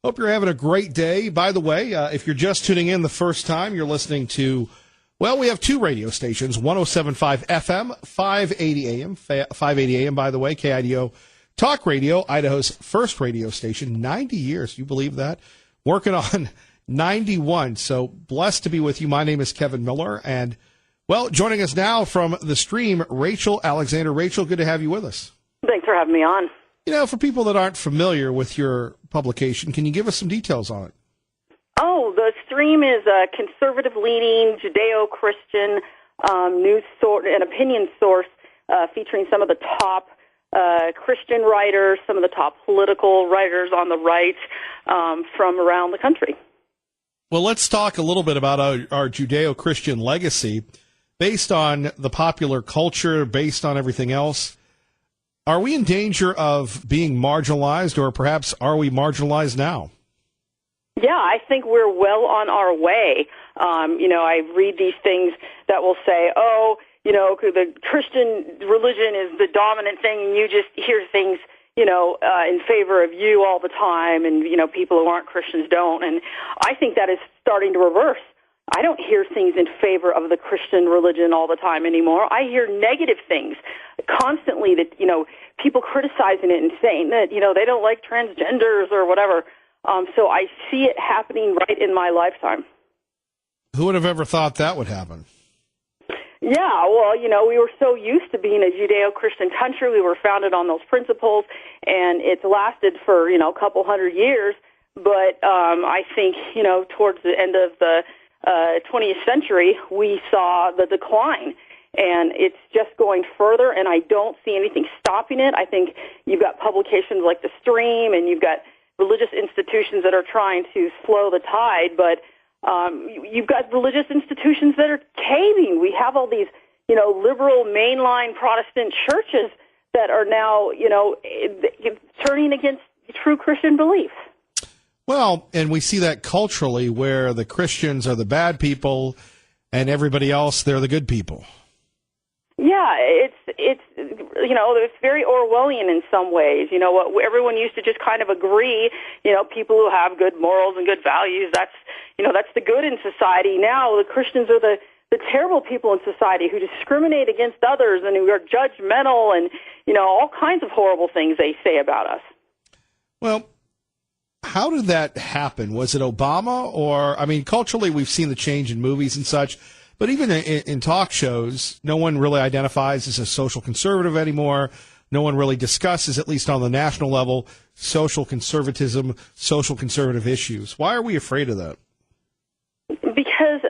Hope you're having a great day. By the way, if you're just tuning in the first time, you're listening to, well, we have two radio stations, 107.5 FM, 580 AM, 580 AM, by the way, KIDO Talk Radio, Idaho's first radio station, 90 years. You believe that? Working on 91. So blessed to be with you. My name is Kevin Miller. And, well, joining us now from the stream, Rachel Alexander. Rachel, good to have you with us. Thanks for having me on. You know, for people that aren't familiar with your publication, can you give us some details on it? Oh, the Stream is a conservative-leaning, Judeo-Christian news source, an opinion source featuring some of the top Christian writers, some of the top political writers on the right from around the country. Well, let's talk a little bit about our Judeo-Christian legacy. Based on the popular culture, based on everything else, are we in danger of being marginalized, or perhaps are we marginalized now? Yeah, I think we're well on our way. I read these things that will say, the Christian religion is the dominant thing, and you just hear things, in favor of you all the time, and, people who aren't Christians don't. And I think that is starting to reverse. I don't hear things in favor of the Christian religion all the time anymore. I hear negative things constantly that, people criticizing it and saying that, they don't like transgenders or whatever. So I see it happening right in my lifetime. Who would have ever thought that would happen? Yeah, well, we were so used to being a Judeo-Christian country. We were founded on those principles, and it's lasted for, a couple hundred years. But I think, towards the end of the 20th century, we saw the decline, and it's just going further, and I don't see anything stopping it. I think you've got publications like The Stream, and you've got religious institutions that are trying to slow the tide, but you've got religious institutions that are caving. We have all these, liberal mainline Protestant churches that are now, turning against true Christian beliefs. Well, and we see that culturally, where the Christians are the bad people and everybody else, they're the good people. Yeah, it's very Orwellian in some ways. What everyone used to just kind of agree, people who have good morals and good values, that's the good in society. Now the Christians are the terrible people in society who discriminate against others and who are judgmental and, all kinds of horrible things they say about us. Well, how did that happen? Was it Obama? Or, culturally we've seen the change in movies and such, but even in talk shows, no one really identifies as a social conservative anymore. No one really discusses, at least on the national level, social conservatism, social conservative issues. Why are we afraid of that? Because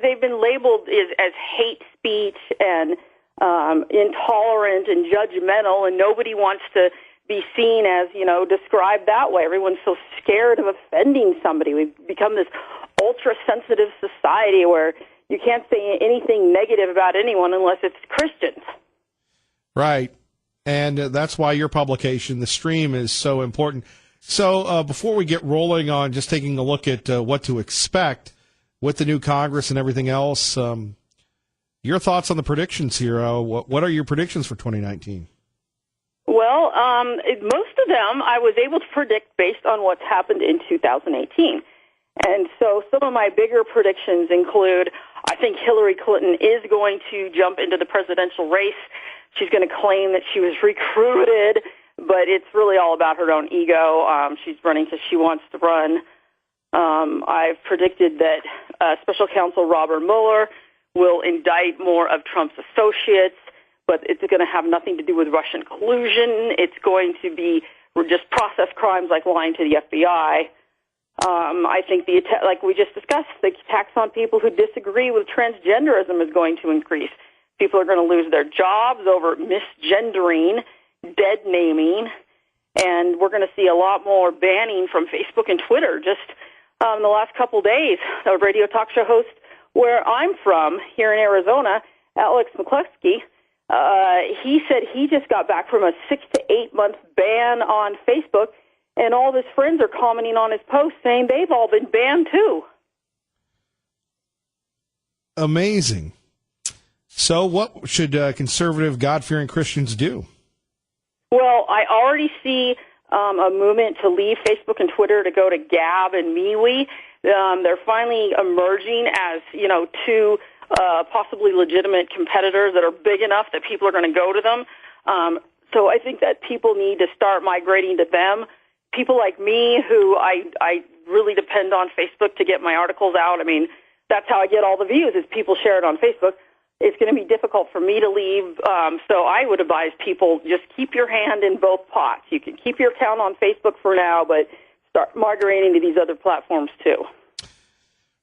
they've been labeled as hate speech and intolerant and judgmental, and nobody wants to be seen as, described that way. Everyone's so scared of offending somebody. We've become this ultra-sensitive society where you can't say anything negative about anyone unless it's Christians. Right. And that's why your publication, The Stream, is so important. So before we get rolling on just taking a look at what to expect with the new Congress and everything else, your thoughts on the predictions here. What are your predictions for 2019? Well, most of them I was able to predict based on what's happened in 2018. And so some of my bigger predictions include, I think Hillary Clinton is going to jump into the presidential race. She's going to claim that she was recruited, but it's really all about her own ego. She's running because she wants to run. I've predicted that Special Counsel Robert Mueller will indict more of Trump's associates, but it's going to have nothing to do with Russian collusion. It's going to be just process crimes like lying to the FBI. I think like we just discussed, the tax on people who disagree with transgenderism is going to increase. People are going to lose their jobs over misgendering, dead naming, and we're going to see a lot more banning from Facebook and Twitter. Just in the last couple days, a radio talk show host where I'm from, here in Arizona, Alex McCluskey, he said he just got back from a 6 to 8 month ban on Facebook, and all of his friends are commenting on his post saying they've all been banned too. Amazing. So what should conservative, God-fearing Christians do? Well, I already see a movement to leave Facebook and Twitter to go to Gab and MeWe. They're finally emerging as, two possibly legitimate competitors that are big enough that people are going to go to them. So I think that people need to start migrating to them. People like me, who I really depend on Facebook to get my articles out. I mean, that's how I get all the views, is people share it on Facebook. It's going to be difficult for me to leave, so I would advise people just keep your hand in both pots. You can keep your account on Facebook for now, but start migrating to these other platforms too.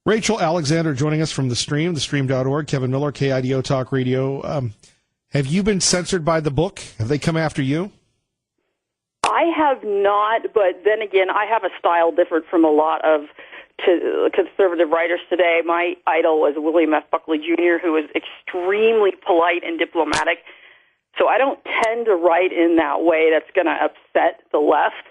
Rachel Alexander joining us from The Stream, thestream.org. Kevin Miller, KIDO Talk Radio. Have you been censored by the book? Have they come after you? I have not, but then again, I have a style different from a lot of conservative writers today. My idol was William F. Buckley Jr., who was extremely polite and diplomatic. So I don't tend to write in that way that's going to upset the left.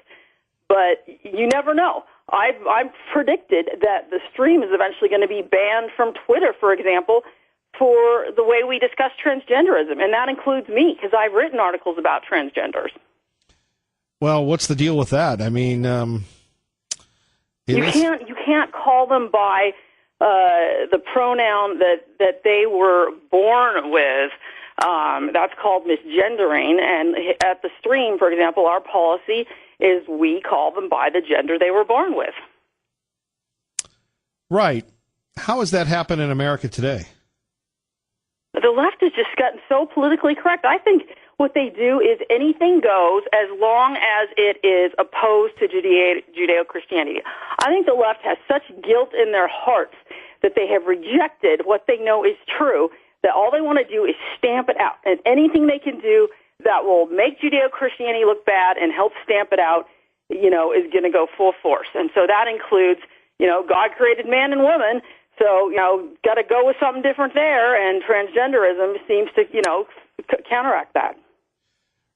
But you never know. I've predicted that the stream is eventually going to be banned from Twitter, for example, for the way we discuss transgenderism, and that includes me, because I've written articles about transgenders. Well, what's the deal with that? I mean, you can't call them by the pronoun that they were born with. That's called misgendering. And at the stream, for example, our policy is we call them by the gender they were born with. Right. How has that happened in America today? The left has just gotten so politically correct. I think what they do is anything goes as long as it is opposed to Judeo-Christianity. I think the left has such guilt in their hearts that they have rejected what they know is true, that all they want to do is stamp it out. And anything they can do that will make Judeo-Christianity look bad and help stamp it out, is going to go full force. And so that includes, God created man and woman, so, got to go with something different there, and transgenderism seems to, counteract that.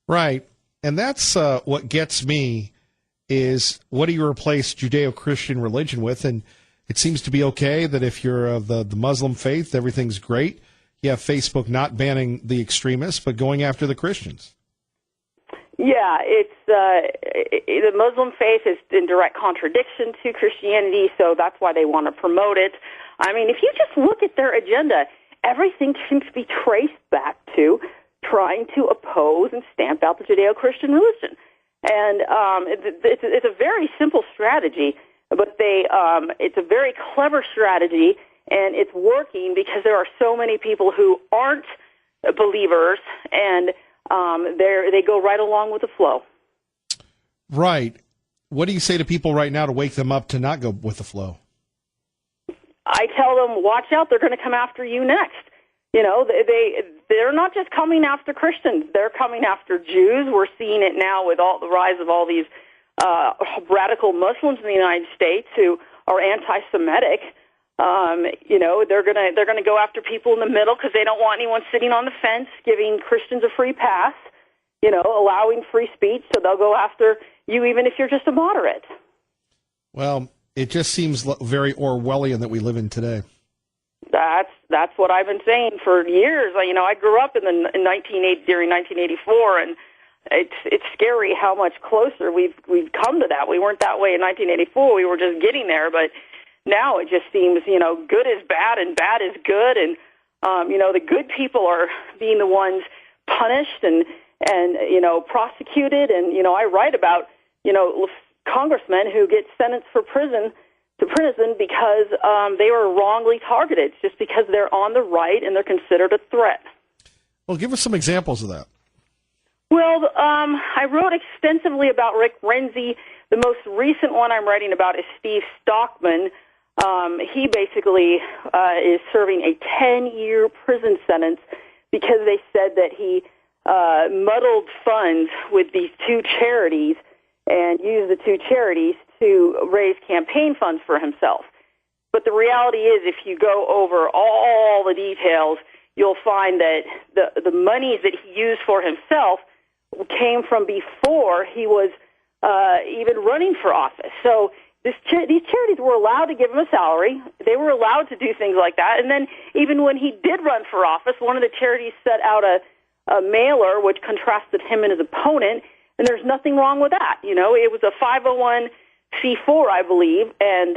Right. And that's what gets me is, what do you replace Judeo-Christian religion with? And it seems to be okay that if you're of the Muslim faith, everything's great. You have Facebook not banning the extremists, but going after the Christians. Yeah, it's the Muslim faith is in direct contradiction to Christianity, so that's why they want to promote it. I mean, if you just look at their agenda, everything seems to be traced back to trying to oppose and stamp out the Judeo-Christian religion. And it's a very simple strategy, but it's a very clever strategy, and it's working because there are so many people who aren't believers, and they go right along with the flow. Right. What do you say to people right now to wake them up to not go with the flow? I tell them, watch out, they're going to come after you next. They're not just coming after Christians. They're coming after Jews. We're seeing it now with all the rise of all these radical Muslims in the United States who are anti-Semitic. They're going to go after people in the middle because they don't want anyone sitting on the fence giving Christians a free pass, allowing free speech, so they'll go after you even if you're just a moderate. Well, it just seems very Orwellian that we live in today. That's what I've been saying for years. I grew up during 1984, and it's scary how much closer we've come to that. We weren't that way in 1984. We were just getting there, but now it just seems, good is bad and bad is good, and the good people are being the ones punished and prosecuted. And I write about congressmen who get sentenced to prison because they were wrongly targeted, just because they're on the right and they're considered a threat. Well, give us some examples of that. Well, I wrote extensively about Rick Renzi. The most recent one I'm writing about is Steve Stockman. He basically is serving a 10-year prison sentence because they said that he muddled funds with these two charities and used the two charities to raise campaign funds for himself. But the reality is, if you go over all the details, you'll find that the monies that he used for himself came from before he was even running for office. So these charities were allowed to give him a salary. They were allowed to do things like that. And then even when he did run for office, one of the charities set out a mailer which contrasted him and his opponent. and there's nothing wrong with that. You know, it was a 501c4, I believe, and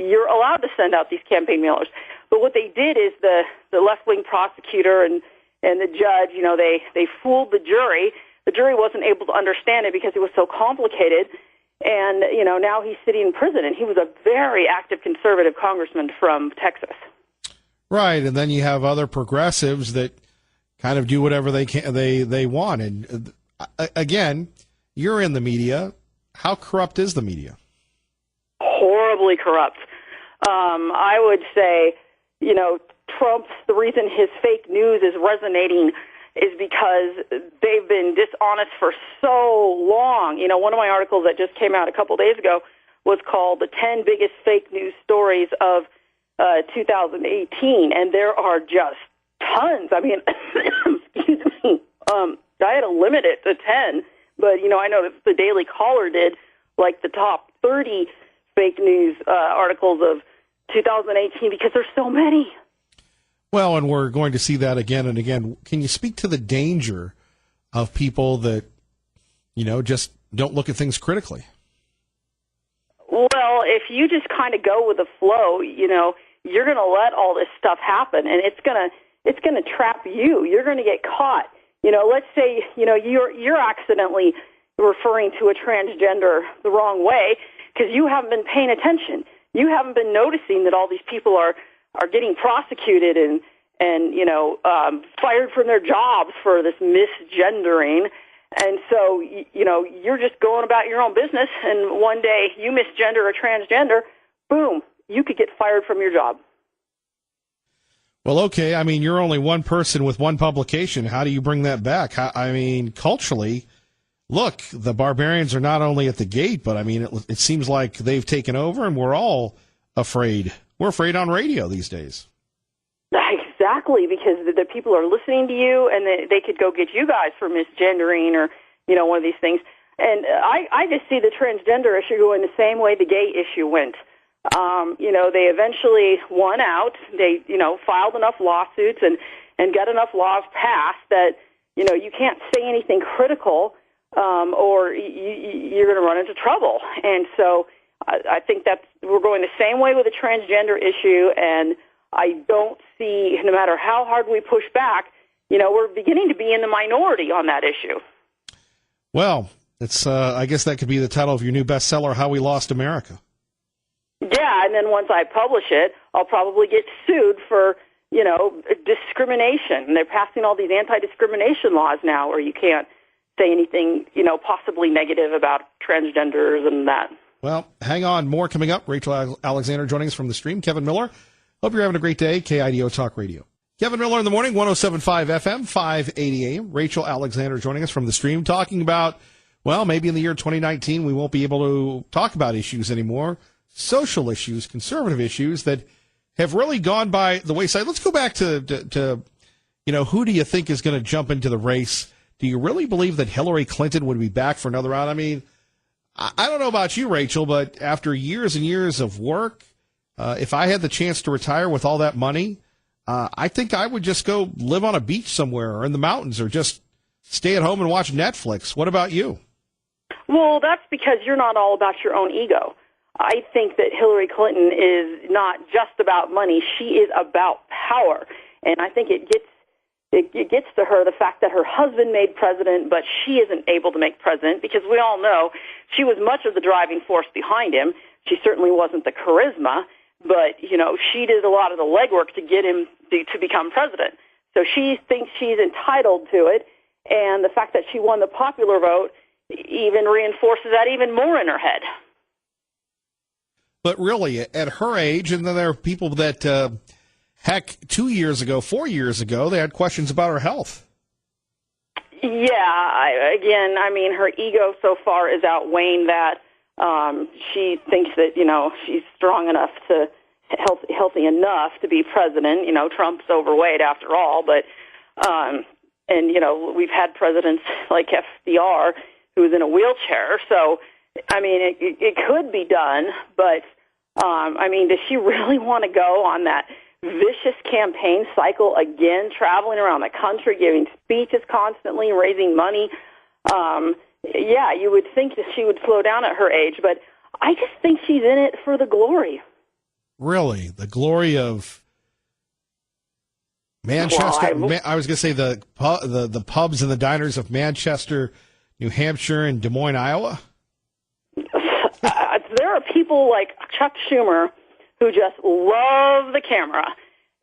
you're allowed to send out these campaign mailers. But what they did is the left-wing prosecutor and the judge, you know, they fooled the jury. The jury wasn't able to understand it because it was so complicated. And, you know, now he's sitting in prison. And he was a very active conservative congressman from Texas. Right. And then you have other progressives that kind of do whatever they want. And again, you're in the media. How corrupt is the media? Horribly corrupt. I would say, you know, the reason his fake news is resonating is because they've been dishonest for so long. You know, one of my articles that just came out a couple days ago was called The 10 Biggest Fake News Stories of 2018, and there are just tons. I mean, excuse me, I had to limit it to 10, but, you know, I know the Daily Caller did, like, the top 30 fake news articles of 2018 because there's so many. Well, and we're going to see that again and again. Can you speak to the danger of people that, you know, just don't look at things critically? Well, if you just kind of go with the flow, you know, you're going to let all this stuff happen, and it's going to trap you. You're going to get caught. You know, let's say, you know, you're accidentally referring to a transgender the wrong way because you haven't been paying attention. You haven't been noticing that all these people are getting prosecuted and you know, fired from their jobs for this misgendering. And so, you know, you're just going about your own business, and one day you misgender a transgender, boom, you could get fired from your job. Well, okay, I mean, you're only one person with one publication. How do you bring that back? I mean, culturally, look, the barbarians are not only at the gate, but, I mean, it seems like they've taken over, and we're all afraid. We're afraid on radio these days. Exactly, because the people are listening to you, and they could go get you guys for misgendering or, you know, one of these things. And I just see the transgender issue going the same way the gay issue went. You know, they eventually won out. They, you know, filed enough lawsuits and got enough laws passed that, you know, you can't say anything critical or you're going to run into trouble. And so I think we're going the same way with the transgender issue, and I don't see, no matter how hard we push back, you know, we're beginning to be in the minority on that issue. Well, it's I guess that could be the title of your new bestseller, How We Lost America. Yeah, and then once I publish it, I'll probably get sued for, you know, discrimination. And they're passing all these anti-discrimination laws now where you can't say anything, you know, possibly negative about transgenders and that. Well, hang on. More coming up. Rachel Alexander joining us from the stream. Kevin Miller. Hope you're having a great day. KIDO Talk Radio. Kevin Miller in the morning, 107.5 FM, 580 AM. Rachel Alexander joining us from the stream, talking about, well, maybe in the year 2019 we won't be able to talk about issues anymore, social issues, conservative issues that have really gone by the wayside. Let's go back to you know, who do you think is going to jump into the race? Do you really believe that Hillary Clinton would be back for another round? I mean, I don't know about you, Rachel, but after years and years of work, if I had the chance to retire with all that money, I think I would just go live on a beach somewhere or in the mountains or just stay at home and watch Netflix. What about you? Well, that's because you're not all about your own ego. I think that Hillary Clinton is not just about money. She is about power. And I think it gets to her the fact that her husband made president, but she isn't able to make president because we all know she was much of the driving force behind him. She certainly wasn't the charisma, but, you know, she did a lot of the legwork to get him to become president. So she thinks she's entitled to it, and the fact that she won the popular vote even reinforces that even more in her head. But really, at her age, and then there are people that, heck, 2 years ago, 4 years ago, they had questions about her health. Yeah, I mean, her ego so far is outweighing that. She thinks that, you know, she's strong enough to, healthy enough to be president. You know, Trump's overweight after all, but, and, you know, we've had presidents like FDR who was in a wheelchair. So, I mean, it could be done, but, I mean, does she really want to go on that vicious campaign cycle again, traveling around the country, giving speeches constantly, raising money? Yeah, you would think that she would slow down at her age, but I just think she's in it for the Really? The glory of Manchester? Well, I was going to say the pubs and the diners of Manchester, New Hampshire, and Des Moines, Iowa? There are people like Chuck Schumer who just love the camera,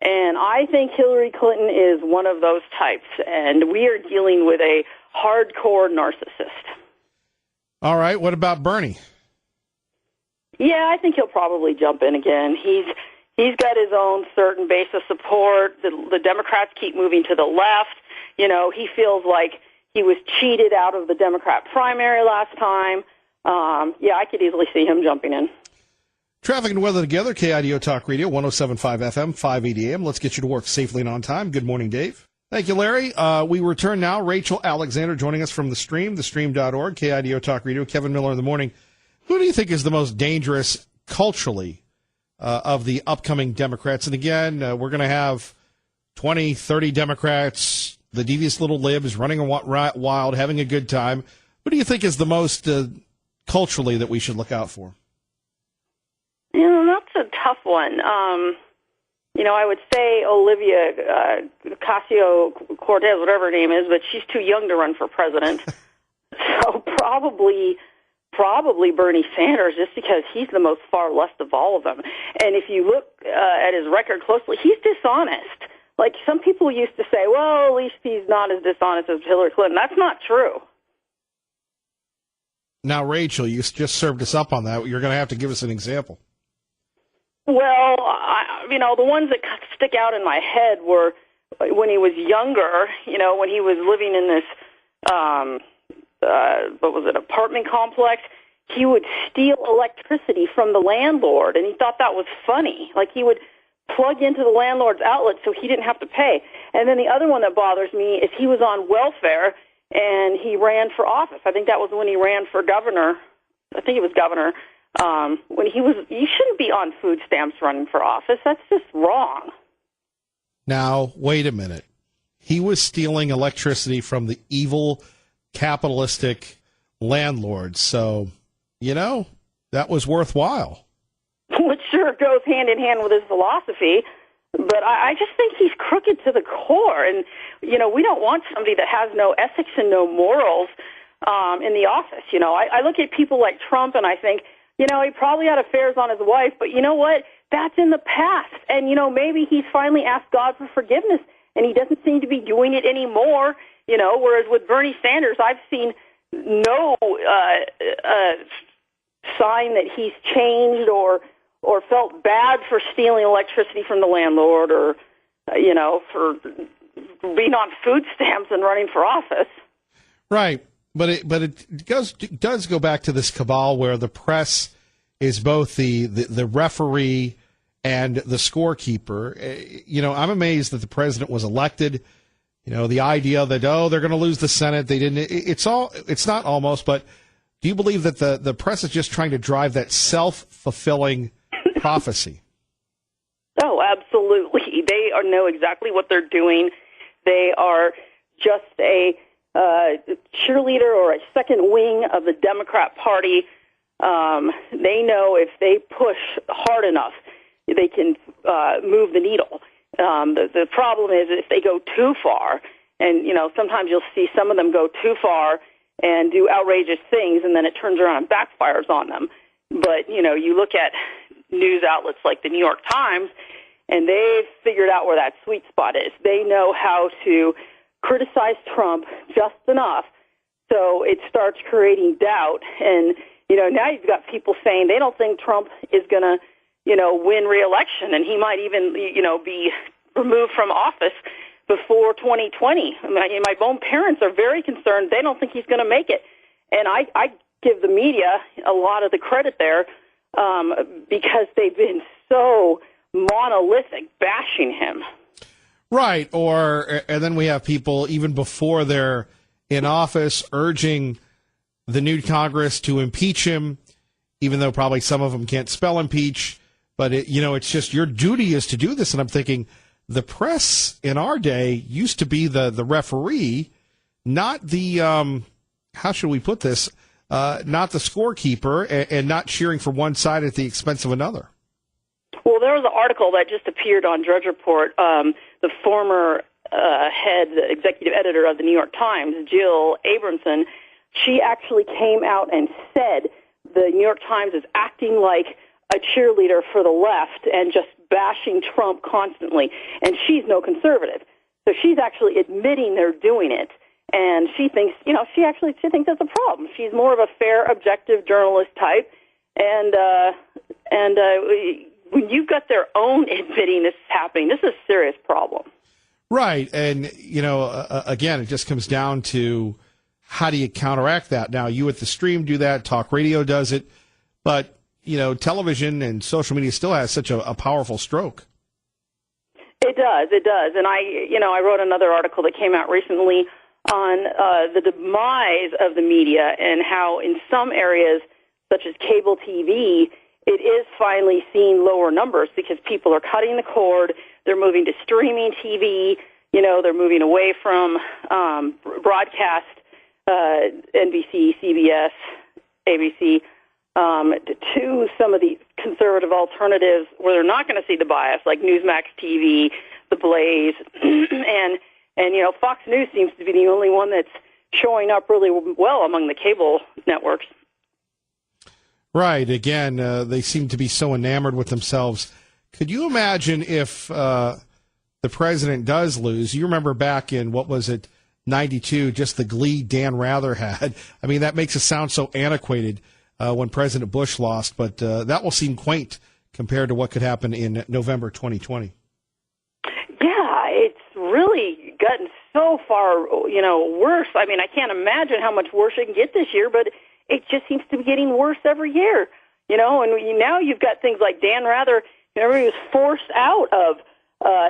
and I think Hillary Clinton is one of those types, and we are dealing with a hardcore narcissist. All right, what about Bernie? Yeah, I think he'll probably jump in again. He's got his own certain base of support. The Democrats keep moving to the left. You know, he feels like he was cheated out of the Democrat primary last time. Yeah, I could easily see him jumping in. Traffic and weather together, KIDO Talk Radio, 107.5 FM, 580 AM. Let's get you to work safely and on time. Good morning, Dave. Thank you, Larry. We return now. Rachel Alexander joining us from the Stream, thestream.org, KIDO Talk Radio. Kevin Miller in the morning. Who do you think is the most dangerous culturally of the upcoming Democrats? And again, we're going to have 20, 30 Democrats, the devious little libs running wild, having a good time. Who do you think is the most culturally that we should look out for? You know, that's a tough one. You know, I would say Olivia Ocasio-Cortez, whatever her name is, but she's too young to run for president. So probably Bernie Sanders, just because he's the most far left of all of them. And if you look at his record closely, he's dishonest. Like some people used to say, well, at least he's not as dishonest as Hillary Clinton. That's not true. Now, Rachel, you just served us up on that. You're going to have to give us an example. Well, you know, the ones that stick out in my head were when he was younger, you know, when he was living in this, apartment complex, he would steal electricity from the landlord, and he thought that was funny. Like he would plug into the landlord's outlet so he didn't have to pay. And then the other one that bothers me is he was on welfare, and he ran for office. I think that was when he ran for governor. I think it was governor. You shouldn't be on food stamps running for office. That's just wrong. Now, wait a minute. He was stealing electricity from the evil capitalistic landlords. So, you know, that was worthwhile. Which sure goes hand in hand with his philosophy. But I just think he's crooked to the core. And, you know, we don't want somebody that has no ethics and no morals in the office. You know, I look at people like Trump and I think, you know, he probably had affairs on his wife, but you know what? That's in the past. And, you know, maybe he's finally asked God for forgiveness, and he doesn't seem to be doing it anymore, you know, whereas with Bernie Sanders, I've seen no sign that he's changed or felt bad for stealing electricity from the landlord or, you know, for being on food stamps and running for office. Right. But it does go back to this cabal where the press is both the referee and the scorekeeper. You know, I'm amazed that the president was elected. You know, the idea that, they're going to lose the Senate. They didn't. It's not almost, but do you believe that the press is just trying to drive that self-fulfilling prophecy? Oh, absolutely. They know exactly what they're doing. They are just a cheerleader or a second wing of the Democrat Party. They know if they push hard enough, they can move the needle. The problem is if they go too far, and, you know, sometimes you'll see some of them go too far and do outrageous things, and then it turns around and backfires on them. But, you know, you look at news outlets like the New York Times, and they've figured out where that sweet spot is. They know how to criticize Trump just enough so it starts creating doubt. And, you know, now you've got people saying they don't think Trump is going to, you know, win re-election, and he might even, you know, be removed from office before 2020. My own parents are very concerned. They don't think he's going to make it. And I give the media a lot of the credit there because they've been so monolithic bashing him. Right, and then we have people, even before they're in office, urging the new Congress to impeach him, even though probably some of them can't spell impeach. But, it's just your duty is to do this. And I'm thinking the press in our day used to be the referee, not the how should we put this, not the scorekeeper and not cheering for one side at the expense of another. Well, there was an article that just appeared on Drudge Report. The former the executive editor of the New York Times, Jill Abramson, she actually came out and said the New York Times is acting like a cheerleader for the left and just bashing Trump constantly. And she's no conservative. So she's actually admitting they're doing it. And she thinks, she thinks that's a problem. She's more of a fair, objective journalist type. And when you've got their own admitting this is happening, this is a serious problem. Right. And, again, it just comes down to how do you counteract that? Now, you at the Stream do that. Talk radio does it. But, television and social media still has such a powerful stroke. It does. And I wrote another article that came out recently on the demise of the media and how in some areas, such as cable TV, it is finally seeing lower numbers because people are cutting the cord. They're moving to streaming TV. They're moving away from broadcast, NBC, CBS, ABC, to some of the conservative alternatives where they're not going to see the bias, like Newsmax TV, The Blaze, and Fox News seems to be the only one that's showing up really well among the cable networks. Right. Again, they seem to be so enamored with themselves. Could you imagine if the president does lose? You remember back in, 92, just the glee Dan Rather had. I mean, that makes it sound so antiquated when President Bush lost, but that will seem quaint compared to what could happen in November 2020. Yeah, it's really gotten so far, worse. I mean, I can't imagine how much worse it can get this year, but it just seems to be getting worse every year, and now you've got things like Dan Rather, he was forced out of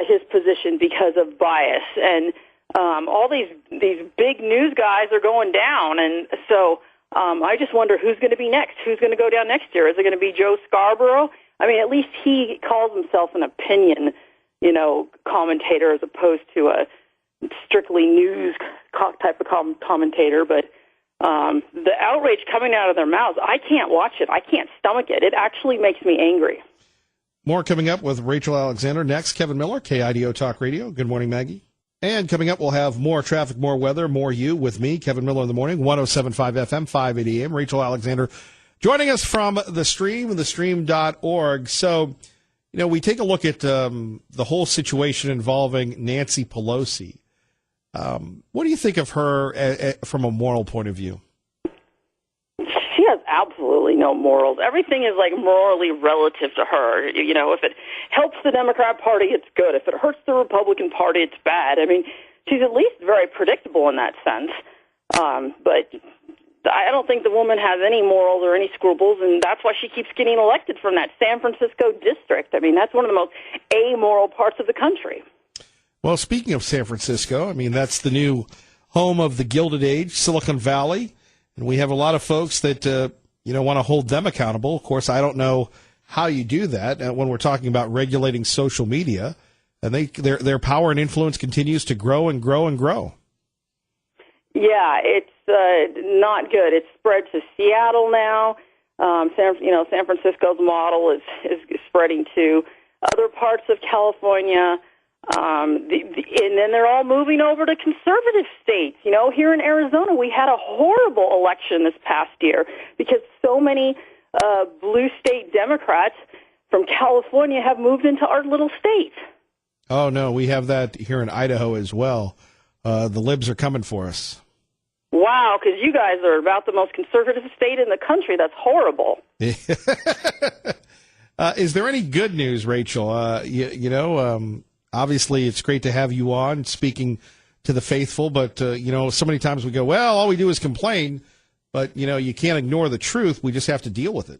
his position because of bias, and all these big news guys are going down, and so I just wonder who's going to be next. Who's going to go down next year? Is it going to be Joe Scarborough? I mean, at least he calls himself an opinion, commentator as opposed to a strictly news type of commentator, but the outrage coming out of their mouths, I can't watch it. I can't stomach it. It actually makes me angry. More coming up with Rachel Alexander. Next, Kevin Miller, KIDO Talk Radio. Good morning, Maggie. And coming up, we'll have more traffic, more weather, more you with me, Kevin Miller in the morning, 107.5 FM, 580 AM. Rachel Alexander joining us from the Stream, thestream.org. So, we take a look at the whole situation involving Nancy Pelosi. What do you think of her from a moral point of view? She has absolutely no morals. Everything is morally relative to her. If it helps the Democrat Party, it's good. If it hurts the Republican Party, it's bad. I mean, she's at least very predictable in that sense. But I don't think the woman has any morals or any scruples, and that's why she keeps getting elected from that San Francisco district. I mean, that's one of the most amoral parts of the country. Well, speaking of San Francisco, I mean, that's the new home of the Gilded Age, Silicon Valley. And we have a lot of folks that, want to hold them accountable. Of course, I don't know how you do that when we're talking about regulating social media. And their power and influence continues to grow and grow and grow. Yeah, it's not good. It's spread to Seattle now. San Francisco's model is spreading to other parts of California. And then they're all moving over to conservative states. Here in Arizona, we had a horrible election this past year because so many blue state Democrats from California have moved into our little state. Oh, no, we have that here in Idaho as well. The libs are coming for us. Wow, because you guys are about the most conservative state in the country. That's horrible. Is there any good news, Rachel? Obviously, it's great to have you on speaking to the faithful, but, so many times we go, well, all we do is complain, but, you can't ignore the truth. We just have to deal with it.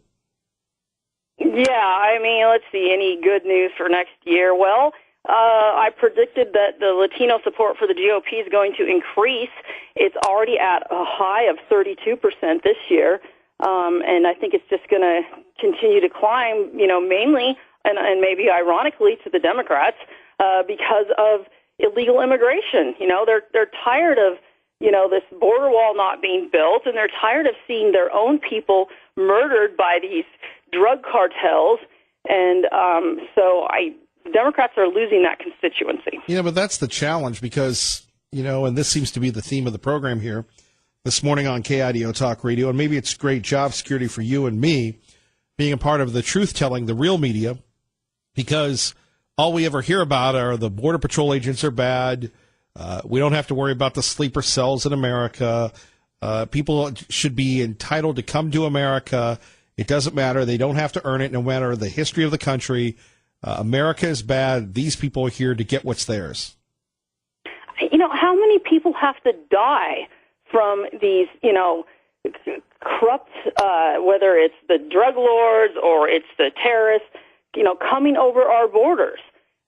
Yeah, I mean, let's see, any good news for next year? Well, I predicted that the Latino support for the GOP is going to increase. It's already at a high of 32% this year, and I think it's just going to continue to climb, mainly and maybe ironically to the Democrats, because of illegal immigration. They're tired of, this border wall not being built, and they're tired of seeing their own people murdered by these drug cartels. And Democrats are losing that constituency. Yeah, but that's the challenge because, and this seems to be the theme of the program here this morning on KIDO Talk Radio, and maybe it's great job security for you and me being a part of the truth-telling, the real media, because all we ever hear about are the Border Patrol agents are bad. We don't have to worry about the sleeper cells in America. People should be entitled to come to America. It doesn't matter. They don't have to earn it, no matter the history of the country. America is bad. These people are here to get what's theirs. How many people have to die from these, corrupt, whether it's the drug lords or it's the terrorists, coming over our borders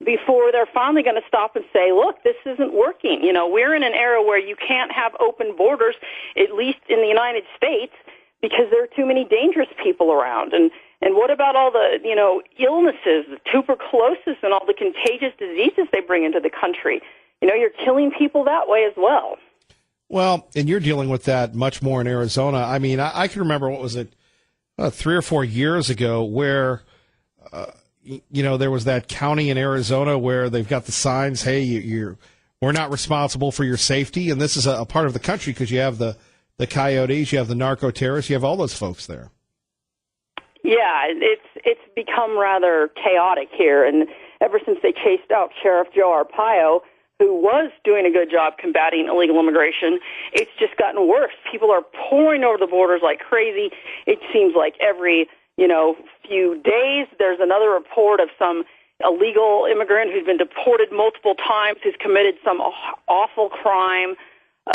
before they're finally going to stop and say, look, this isn't working. We're in an era where you can't have open borders, at least in the United States, because there are too many dangerous people around. And what about all the, illnesses, the tuberculosis and all the contagious diseases they bring into the country? You're killing people that way as well. Well, and you're dealing with that much more in Arizona. I mean, I can remember, what was it, 3 or 4 years ago where, there was that county in Arizona where they've got the signs, hey, we're not responsible for your safety. And this is a part of the country because you have the coyotes, you have the narco terrorists, you have all those folks there. Yeah, it's become rather chaotic here. And ever since they chased out Sheriff Joe Arpaio, who was doing a good job combating illegal immigration, it's just gotten worse. People are pouring over the borders like crazy. It seems like every, few days there's another report of some illegal immigrant who's been deported multiple times, who's committed some awful crime.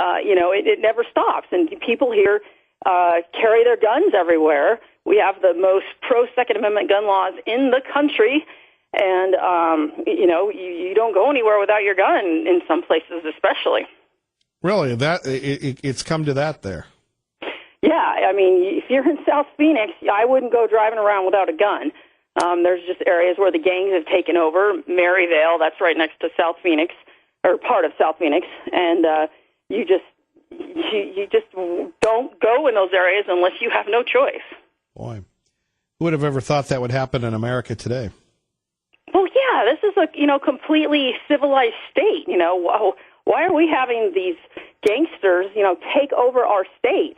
It never stops. And people here carry their guns everywhere. We have the most pro-Second Amendment gun laws in the country. And, you don't go anywhere without your gun in some places, especially. Really? It's come to that there? Yeah. I mean, if you're in South Phoenix, I wouldn't go driving around without a gun. There's just areas where the gangs have taken over. Maryvale, that's right next to South Phoenix, or part of South Phoenix. And you just don't go in those areas unless you have no choice. Boy, who would have ever thought that would happen in America today? Well, yeah, this is a completely civilized state. Why are we having these gangsters take over our state?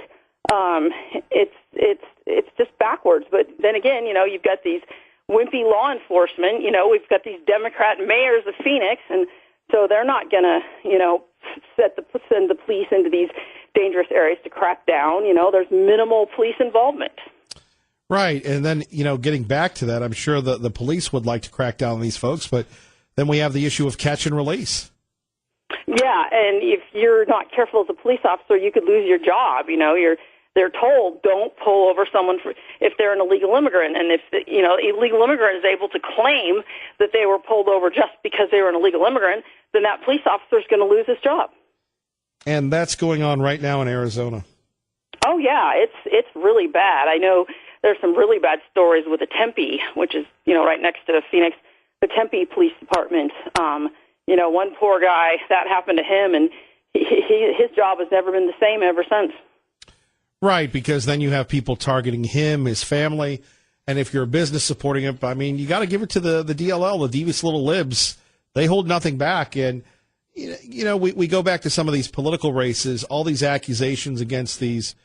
It's just backwards. But then again, you've got these wimpy law enforcement. We've got these Democrat mayors of Phoenix, and so they're not going to send the police into these dangerous areas to crack down. There's minimal police involvement. Right, and then, getting back to that, I'm sure the police would like to crack down on these folks, but then we have the issue of catch and release. Yeah, and if you're not careful as a police officer, you could lose your job. They're told don't pull over someone if they're an illegal immigrant, and if illegal immigrant is able to claim that they were pulled over just because they were an illegal immigrant, then that police officer is going to lose his job. And that's going on right now in Arizona. Oh yeah, it's really bad. I know. There's some really bad stories with the Tempe, which is, right next to Phoenix, the Tempe Police Department. One poor guy, that happened to him, and his job has never been the same ever since. Right, because then you have people targeting him, his family, and if you're a business supporting him, I mean, you got to give it to the DLL, the devious little libs. They hold nothing back, and, we go back to some of these political races, all these accusations against these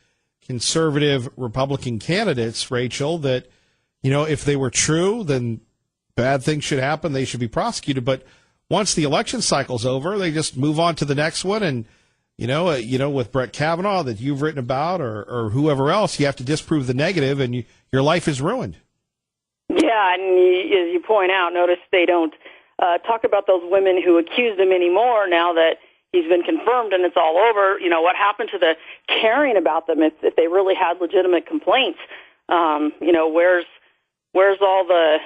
conservative Republican candidates, Rachel, that, if they were true, then bad things should happen. They should be prosecuted. But once the election cycle's over, they just move on to the next one. And, with Brett Kavanaugh that you've written about or whoever else, you have to disprove the negative and your life is ruined. Yeah, and as you point out, notice they don't talk about those women who accused him anymore now that he's been confirmed and it's all over. What happened to the caring about them if they really had legitimate complaints? Where's all the,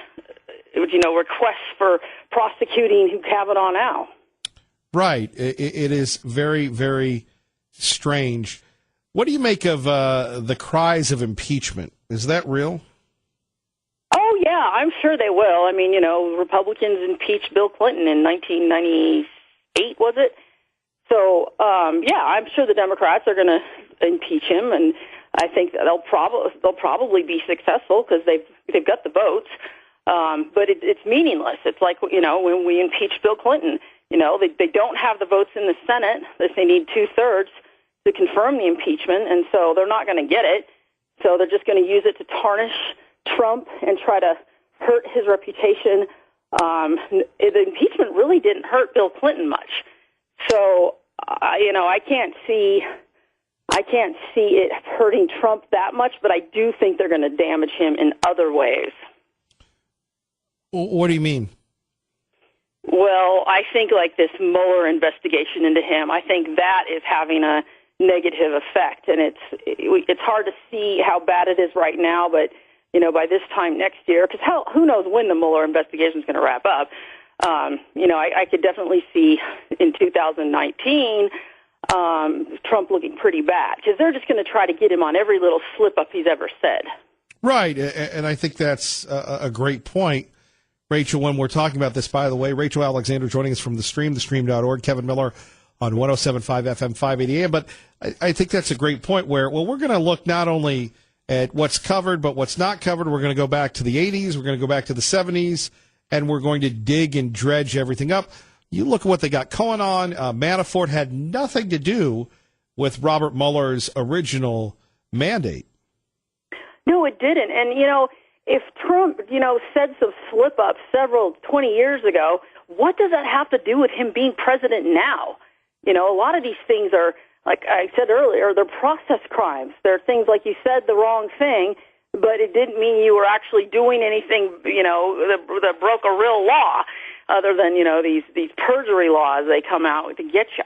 requests for prosecuting Kavanaugh now? Right. It is very, very strange. What do you make of the cries of impeachment? Is that real? Oh, yeah, I'm sure they will. I mean, Republicans impeached Bill Clinton in 1998, was it? So, I'm sure the Democrats are going to impeach him, and I think that they'll probably be successful because they've got the votes. But it's meaningless. It's like, when we impeached Bill Clinton, they don't have the votes in the Senate. They need 2/3 to confirm the impeachment, and so they're not going to get it. So they're just going to use it to tarnish Trump and try to hurt his reputation. The impeachment really didn't hurt Bill Clinton much. So, I can't see it hurting Trump that much, but I do think they're going to damage him in other ways. What do you mean? Well, I think like this Mueller investigation into him, I think that is having a negative effect, and it's hard to see how bad it is right now, but by this time next year, because who knows when the Mueller investigation is going to wrap up. I could definitely see in 2019 Trump looking pretty bad, because they're just going to try to get him on every little slip-up he's ever said. Right, and I think that's a great point, Rachel, when we're talking about this. By the way, Rachel Alexander joining us from thestream.org, Kevin Miller on 107.5 FM, 580 AM. But I think that's a great point where, we're going to look not only at what's covered, but what's not covered. We're going to go back to the 80s, we're going to go back to the 70s, and we're going to dig and dredge everything up. You look at what they got going on. Manafort had nothing to do with Robert Mueller's original mandate. No, it didn't. And, if Trump, said some slip-ups 20 years ago, what does that have to do with him being president now? A lot of these things are, like I said earlier, they're process crimes. They're things like you said the wrong thing, but it didn't mean you were actually doing anything, that broke a real law, other than, these perjury laws they come out to get you.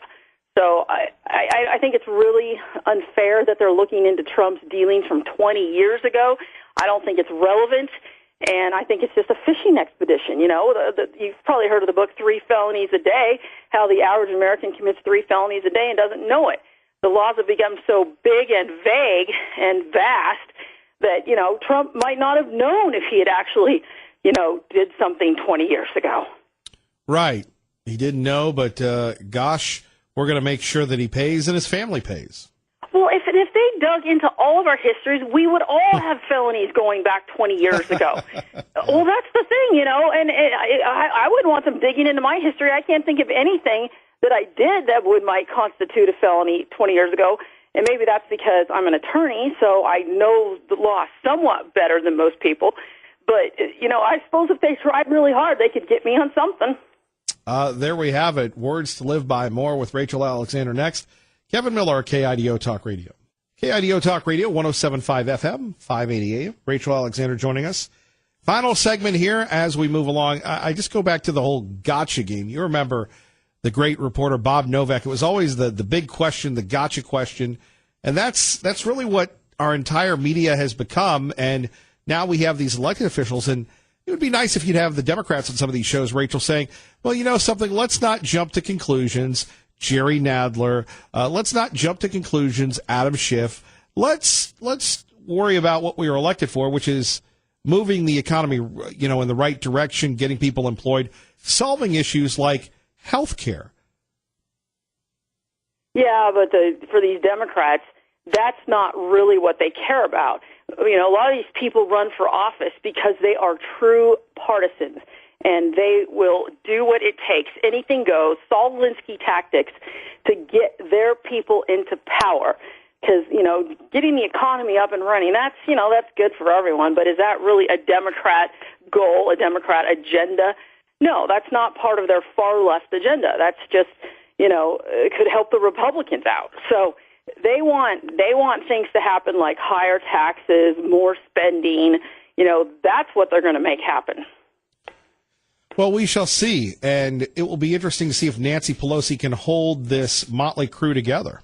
So I think it's really unfair that they're looking into Trump's dealings from 20 years ago. I don't think it's relevant, and I think it's just a fishing expedition. You've probably heard of the book 3 Felonies a Day, how the average American commits 3 felonies a day and doesn't know it. The laws have become so big and vague and vast that, Trump might not have known if he had actually, did something 20 years ago. Right. He didn't know, but gosh, we're going to make sure that he pays and his family pays. Well, if they dug into all of our histories, we would all have felonies going back 20 years ago. Well, that's the thing, and I wouldn't want them digging into my history. I can't think of anything that I did that might constitute a felony 20 years ago, and maybe that's because I'm an attorney, so I know the law somewhat better than most people. But, I suppose if they tried really hard, they could get me on something. There we have it. Words to live by. More with Rachel Alexander next. Kevin Miller, KIDO Talk Radio. KIDO Talk Radio, 107.5 FM, 580 AM. Rachel Alexander joining us. Final segment here as we move along. I just go back to the whole gotcha game. You remember the great reporter Bob Novak. It was always the big question, the gotcha question. And that's really what our entire media has become. And now we have these elected officials. And it would be nice if you'd have the Democrats on some of these shows, Rachel, saying, well, something, let's not jump to conclusions. Jerry Nadler. Let's not jump to conclusions. Adam Schiff. Let's worry about what we were elected for, which is moving the economy, in the right direction, getting people employed, solving issues like health care. Yeah, but for these Democrats, that's not really what they care about. A lot of these people run for office because they are true partisans. And they will do what it takes, anything goes, Saul Alinsky tactics, to get their people into power. Because, getting the economy up and running, that's good for everyone. But is that really a Democrat goal, a Democrat agenda? No, that's not part of their far left agenda. That's just, it could help the Republicans out. So they want things to happen like higher taxes, more spending. That's what they're going to make happen. Well, we shall see, and it will be interesting to see if Nancy Pelosi can hold this motley crew together.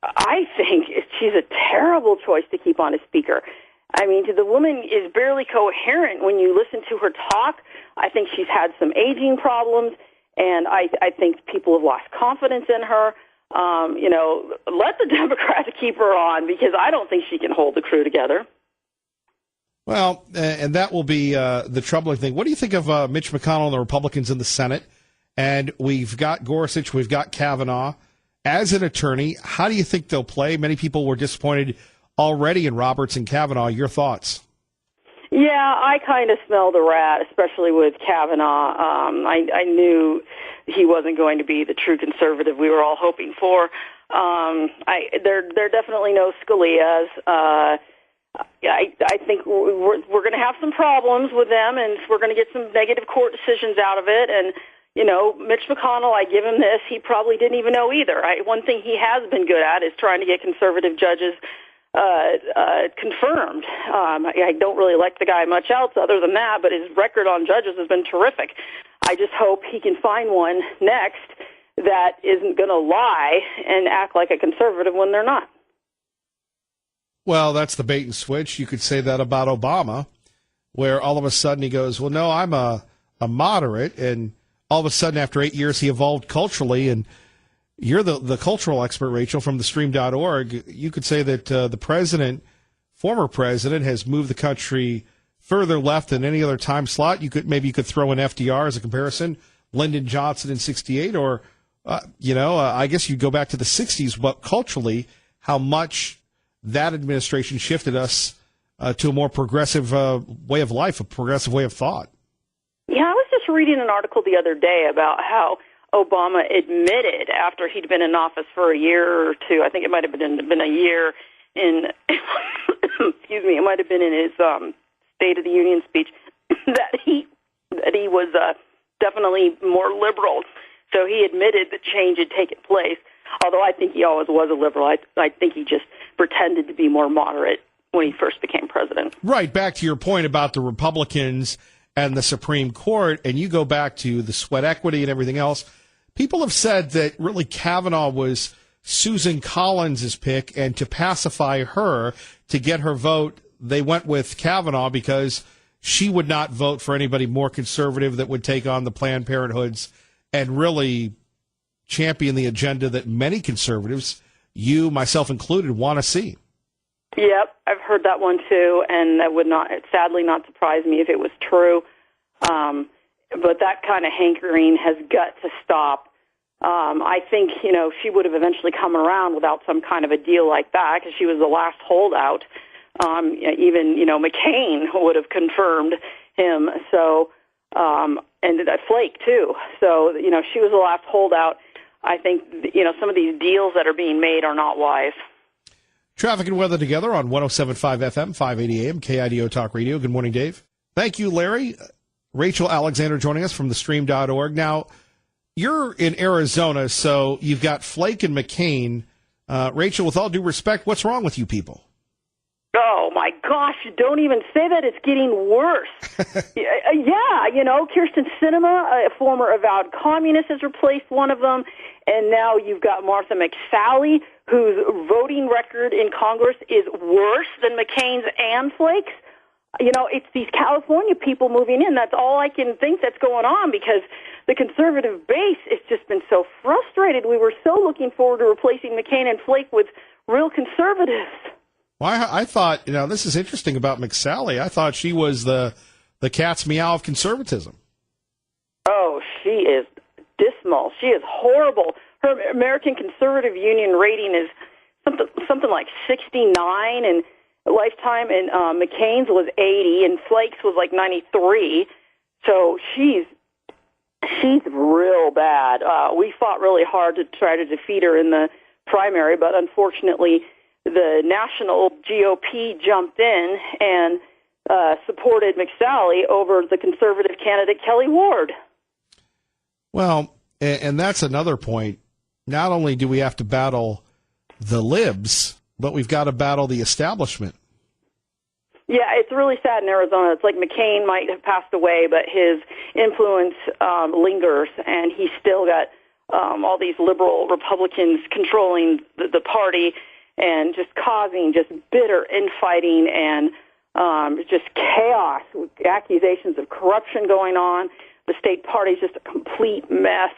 I think she's a terrible choice to keep on as speaker. I mean, the woman is barely coherent when you listen to her talk. I think she's had some aging problems, and I think people have lost confidence in her. Let the Democrats keep her on, because I don't think she can hold the crew together. Well, and that will be the troubling thing. What do you think of Mitch McConnell and the Republicans in the Senate and we've got Gorsuch, we've got Kavanaugh. As an attorney, how do you think they'll play? Many people were disappointed already in Roberts and Kavanaugh. Your thoughts? Yeah, I kind of smelled a rat, especially with Kavanaugh. I knew he wasn't going to be the true conservative we were all hoping for. They're definitely no Scalias. I think we're going to have some problems with them, and we're going to get some negative court decisions out of it. And Mitch McConnell, I give him this. He probably didn't even know either. One thing he has been good at is trying to get conservative judges confirmed. I don't really like the guy much else other than that, but his record on judges has been terrific. I just hope he can find one next that isn't going to lie and act like a conservative when they're not. Well, that's the bait and switch. You could say that about Obama, where all of a sudden he goes, well, no, I'm a moderate, and all of a sudden after 8 years he evolved culturally, and you're the cultural expert, Rachel, from thestream.org. You could say that the former president, has moved the country further left than any other time slot. You could throw in FDR as a comparison, Lyndon Johnson in ’68, or I guess you'd go back to the '60s. But culturally, how much that administration shifted us to a more progressive way of life, a progressive way of thought. Yeah, I was just reading an article the other day about how Obama admitted after he'd been in office for a year or two, I think it might have been a year in, excuse me, it might have been in his State of the Union speech, that he was definitely more liberal. So he admitted that change had taken place, although I think he always was a liberal. I think he just pretended to be more moderate when he first became president. Right, back to your point about the Republicans and the Supreme Court, and you go back to the sweat equity and everything else. People have said that really Kavanaugh was Susan Collins' pick, and to pacify her, to get her vote, they went with Kavanaugh because she would not vote for anybody more conservative that would take on the Planned Parenthoods and really champion the agenda that many conservatives, you, myself included, want to see. Yep, I've heard that one too, and that would sadly not surprise me if it was true. But that kind of hankering has got to stop. I think, she would have eventually come around without some kind of a deal like that because she was the last holdout. Even, McCain would have confirmed him. So, and Flake too. So, she was the last holdout. I think, some of these deals that are being made are not wise. Traffic and weather together on 107.5 FM, 580 AM, KIDO Talk Radio. Good morning, Dave. Thank you, Larry. Rachel Alexander joining us from thestream.org. Now, you're in Arizona, so you've got Flake and McCain. Rachel, with all due respect, what's wrong with you people? Oh, my gosh, don't even say that. It's getting worse. Yeah, Kirsten Sinema, a former avowed communist, has replaced one of them. And now you've got Martha McSally, whose voting record in Congress is worse than McCain's and Flake's. It's these California people moving in. That's all I can think that's going on because the conservative base has just been so frustrated. We were so looking forward to replacing McCain and Flake with real conservatives. Well, I thought, this is interesting about McSally. I thought she was the cat's meow of conservatism. Oh, she is dismal. She is horrible. Her American Conservative Union rating is something like 69 and Lifetime, and McCain's was 80, and Flake's was like 93. So she's real bad. We fought really hard to try to defeat her in the primary, but unfortunately, the national GOP jumped in and supported McSally over the conservative candidate Kelly Ward. Well, and that's another point. Not only do we have to battle the libs, but we've got to battle the establishment. Yeah, it's really sad in Arizona. It's like McCain might have passed away, but his influence lingers, and he's still got all these liberal Republicans controlling the party and just causing just bitter infighting and just chaos with accusations of corruption going on. The state party's just a complete mess.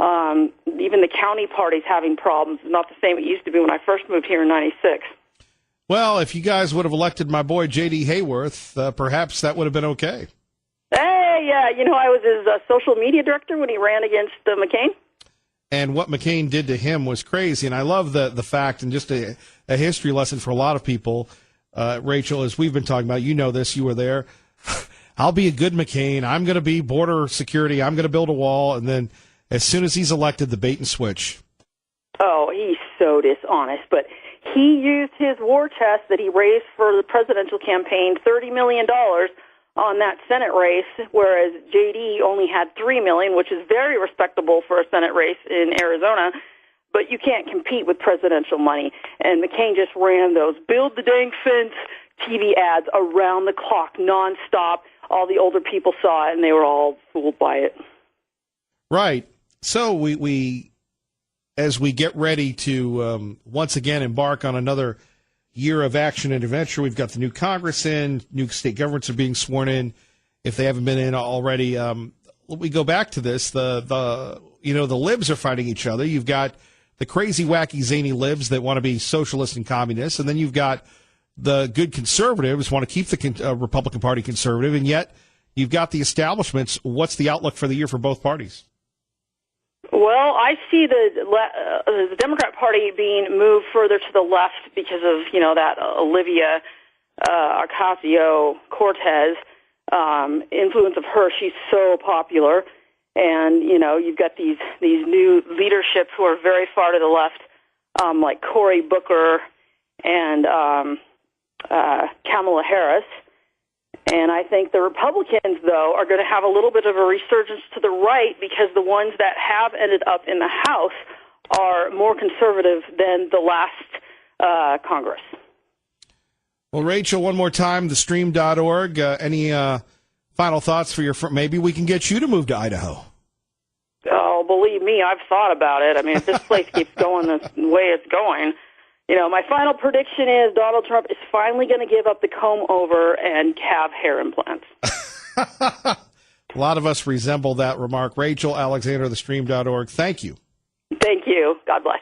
Even the county party's having problems. It's not the same it used to be when I first moved here in '96. Well, if you guys would have elected my boy J.D. Hayworth, perhaps that would have been okay. Hey, yeah. I was his social media director when he ran against McCain. And what McCain did to him was crazy. And I love the fact, and just a history lesson for a lot of people, Rachel, as we've been talking about, you know this, you were there. I'll be a good McCain. I'm going to be border security. I'm going to build a wall. And then as soon as he's elected, the bait and switch. Oh, he's so dishonest. But he used his war chest that he raised for the presidential campaign, $30 million on that Senate race, whereas J.D. only had $3 million, which is very respectable for a Senate race in Arizona. But you can't compete with presidential money. And McCain just ran those build the dang fence TV ads around the clock, nonstop. All the older people saw it, and they were all fooled by it. Right. So we as we get ready to once again embark on another year of action and adventure, we've got the new Congress in, new state governments are being sworn in, if they haven't been in already. We go back to this. The libs are fighting each other. You've got the crazy, wacky, zany libs that want to be socialists and communists, and then you've got the good conservatives want to keep the Republican Party conservative, and yet you've got the establishments. What's the outlook for the year for both parties? Well, I see the Democrat Party being moved further to the left because of, that Olivia Ocasio-Cortez influence of her. She's so popular. And, you've got these new leaderships who are very far to the left, like Cory Booker and Kamala Harris. And I think the Republicans, though, are going to have a little bit of a resurgence to the right because the ones that have ended up in the House are more conservative than the last Congress. Well, Rachel, one more time, thestream.org. Any final thoughts for your friend? Maybe we can get you to move to Idaho. Oh, believe me, I've thought about it. I mean, if this place keeps going the way it's going, my final prediction is Donald Trump is finally going to give up the comb over and have hair implants. A lot of us resemble that remark. Rachel Alexander, thestream.org. Thank you. Thank you. God bless.